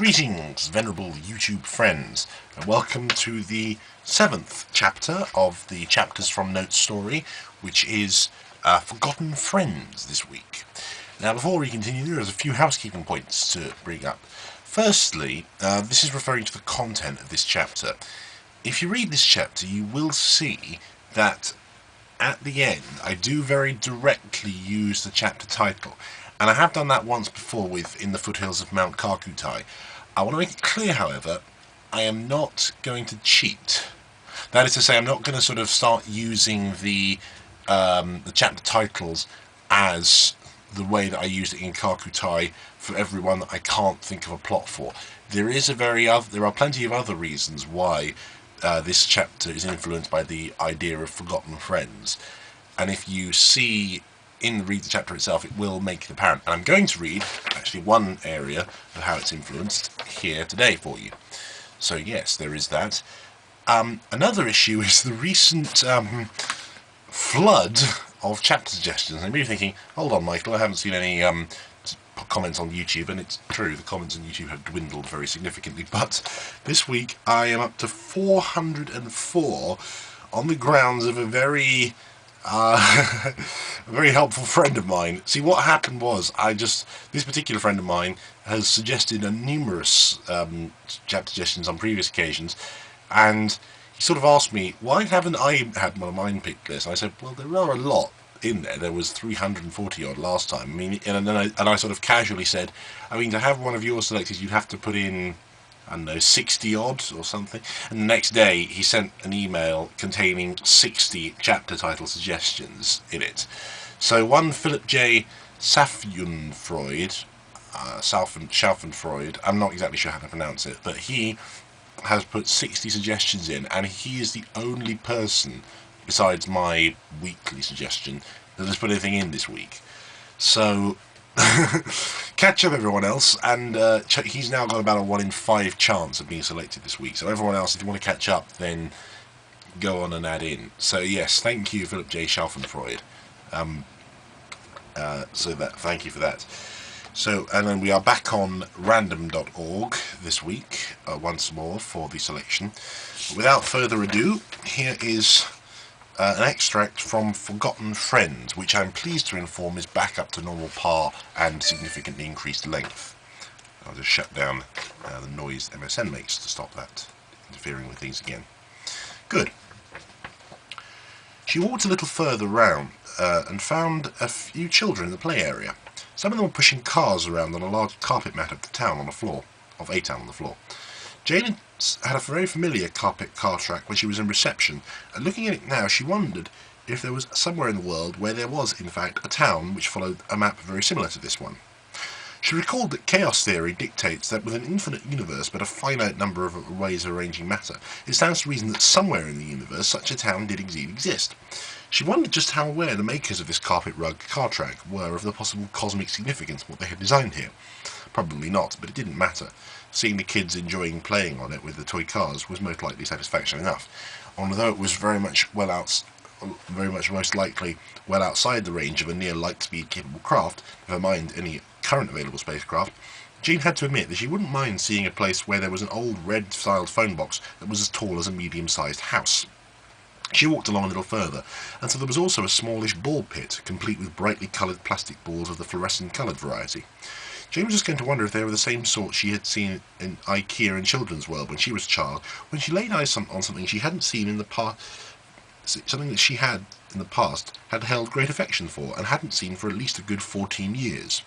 Greetings, venerable YouTube friends, and welcome to the 7th chapter of the Chapters from Notes story, which is Forgotten Friends this week. Now, before we continue, there is a few housekeeping points to bring up. Firstly, this is referring to the content of this chapter. If you read this chapter, you will see that at the end, I do very directly use the chapter title. And I have done that once before with In the Foothills of Mount Karkutai. I want to make it clear, however, I am not going to cheat. That is to say, I'm not going to sort of start using the chapter titles as the way that I used it in Karkutai for everyone that I can't think of a plot for. There are plenty of other reasons why this chapter is influenced by the idea of forgotten friends. And if you read the chapter itself, it will make it apparent. And I'm going to read, actually, one area of how it's influenced here today for you. So yes, there is that. Another issue is the recent flood of chapter suggestions. And you're thinking, hold on, Michael, I haven't seen any comments on YouTube, and it's true, the comments on YouTube have dwindled very significantly. But this week I am up to 404 on the grounds of a very helpful friend of mine. See, what happened was, this particular friend of mine has suggested numerous chapter suggestions on previous occasions, and he sort of asked me, why haven't I had my mind picked list? And I said, well, there are a lot in there. There was 340 odd last time. I mean, and I sort of casually said, I mean, to have one of yours selected, you'd have to put in, I don't know, 60 odd or something. And the next day he sent an email containing 60 chapter title suggestions in it. So one Philip J. Schaffenfreude, I'm not exactly sure how to pronounce it, but he has put 60 suggestions in, and he is the only person besides my weekly suggestion that has put anything in this week. So catch up everyone else, and he's now got about a 1 in 5 chance of being selected this week. So everyone else, if you want to catch up, then go on and add in. So yes, thank you, Philip J. Schaffenfreude. Thank you for that. So, and then we are back on random.org this week once more for the selection. But without further ado, here is an extract from Forgotten Friends, which I'm pleased to inform is back up to normal par and significantly increased length. I'll just shut down the noise MSN makes to stop that interfering with things again. Good. She walked a little further round and found a few children in the play area. Some of them were pushing cars around on a large carpet mat of A-town on the floor. Jane had a very familiar carpet car track when she was in reception, and looking at it now, she wondered if there was somewhere in the world where there was, in fact, a town which followed a map very similar to this one. She recalled that chaos theory dictates that with an infinite universe but a finite number of ways of arranging matter, it stands to reason that somewhere in the universe such a town did indeed exist. She wondered just how aware the makers of this carpet rug car track were of the possible cosmic significance of what they had designed here. Probably not, but it didn't matter. Seeing the kids enjoying playing on it with the toy cars was most likely satisfaction enough. Although it was very much most likely well outside the range of a near light-speed capable craft, never mind any current available spacecraft, Jean had to admit that she wouldn't mind seeing a place where there was an old red-styled phone box that was as tall as a medium-sized house. She walked along a little further, and so there was also a smallish ball pit, complete with brightly coloured plastic balls of the fluorescent-coloured variety. Jane was just going to wonder if they were the same sort she had seen in IKEA and Children's World when she was a child, when she laid eyes on something she hadn't seen in the past, something that she had in the past had held great affection for, and hadn't seen for at least a good 14 years.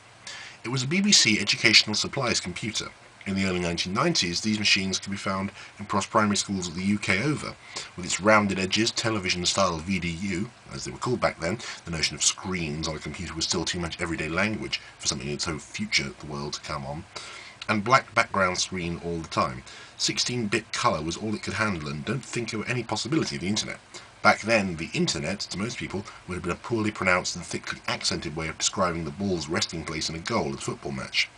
It was a BBC Educational Supplies computer. In the early 1990s, these machines could be found in primary schools of the UK over. With its rounded edges, television-style VDU, as they were called back then, the notion of screens on a computer was still too much everyday language for something that's so future the world to come on, and black background screen all the time. 16-bit colour was all it could handle, and don't think there were any possibility of the internet. Back then, the internet, to most people, would have been a poorly pronounced and thickly accented way of describing the ball's resting place in a goal at a football match.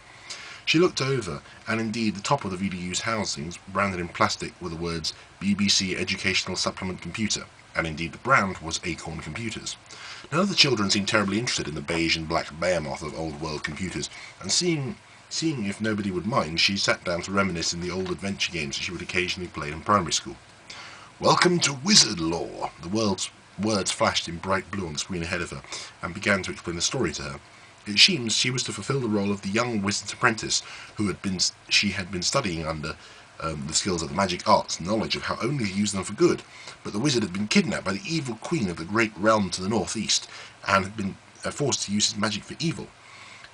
She looked over, and indeed the top of the VDU's housings, branded in plastic, were the words BBC Educational Supplement Computer, and indeed the brand was Acorn Computers. None of the children seemed terribly interested in the beige and black behemoth of old world computers, and seeing Seeing if nobody would mind, she sat down to reminisce in the old adventure games that she would occasionally play in primary school. "Welcome to Wizard Lore!" The words flashed in bright blue on the screen ahead of her, and began to explain the story to her. It seems she was to fulfill the role of the young wizard's apprentice she had been studying under the skills of the magic arts and knowledge of how only to use them for good. But the wizard had been kidnapped by the evil queen of the great realm to the northeast, and had been forced to use his magic for evil.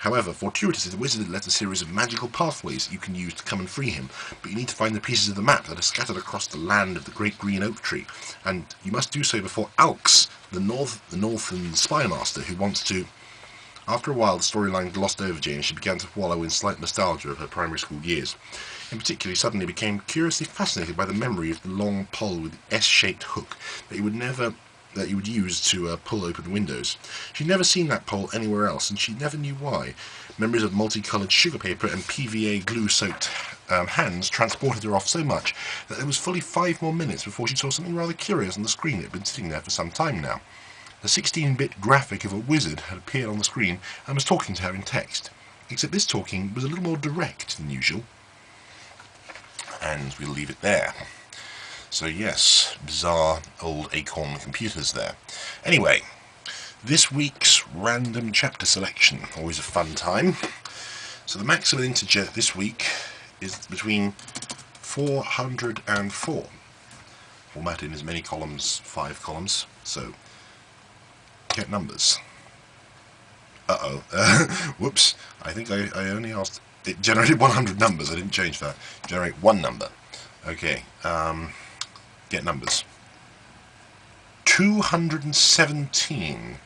However, fortuitously, the wizard had left a series of magical pathways that you can use to come and free him, but you need to find the pieces of the map that are scattered across the land of the great green oak tree, and you must do so before Alx, the northern spymaster, who wants to... After a while, the storyline glossed over Jane, and she began to wallow in slight nostalgia of her primary school years. In particular, she suddenly became curiously fascinated by the memory of the long pole with the S-shaped hook that you would use to pull open windows. She'd never seen that pole anywhere else, and she never knew why. Memories of multicoloured sugar paper and PVA glue-soaked hands transported her off so much that it was fully 5 more minutes before she saw something rather curious on the screen that had been sitting there for some time now. A 16-bit graphic of a wizard had appeared on the screen and was talking to her in text, except this talking was a little more direct than usual. And we'll leave it there. So yes, bizarre old Acorn computers there. Anyway, this week's random chapter selection, always a fun time. So the maximum integer this week is between 404. Formatted in as many columns, 5 columns, so get numbers. Whoops, I think I only asked... It generated 100 numbers, I didn't change that. Generate one number. Okay, get numbers. 217.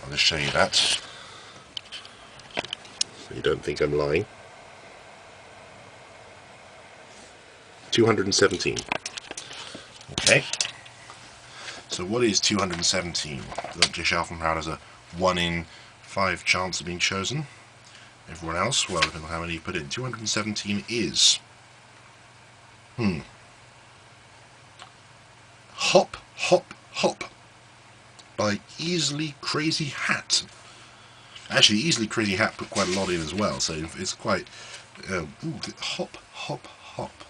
I'll just show you that, so you don't think I'm lying. 217. Okay. So what is 217? Dr. Schalfenproud has a 1 in 5 chance of being chosen. Everyone else, well, depending on how many you put in. 217 is... Hop, Hop, Hop by Easily Crazy Hat. Actually, Easily Crazy Hat put quite a lot in as well, so it's quite... Hop, Hop, Hop.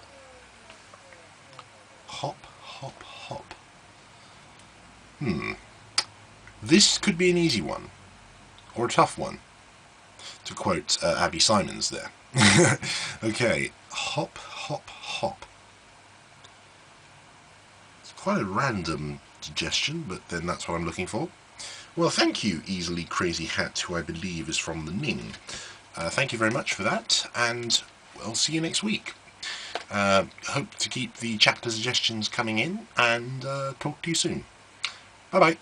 Hop, Hop, Hop. This could be an easy one, or a tough one, to quote Abby Simons there. Okay, hop, hop, hop. It's quite a random suggestion, but then that's what I'm looking for. Well, thank you, Easily Crazy Hat, who I believe is from the Ning. Thank you very much for that, and I'll see you next week. Hope to keep the chapter suggestions coming in, and talk to you soon. Bye-bye.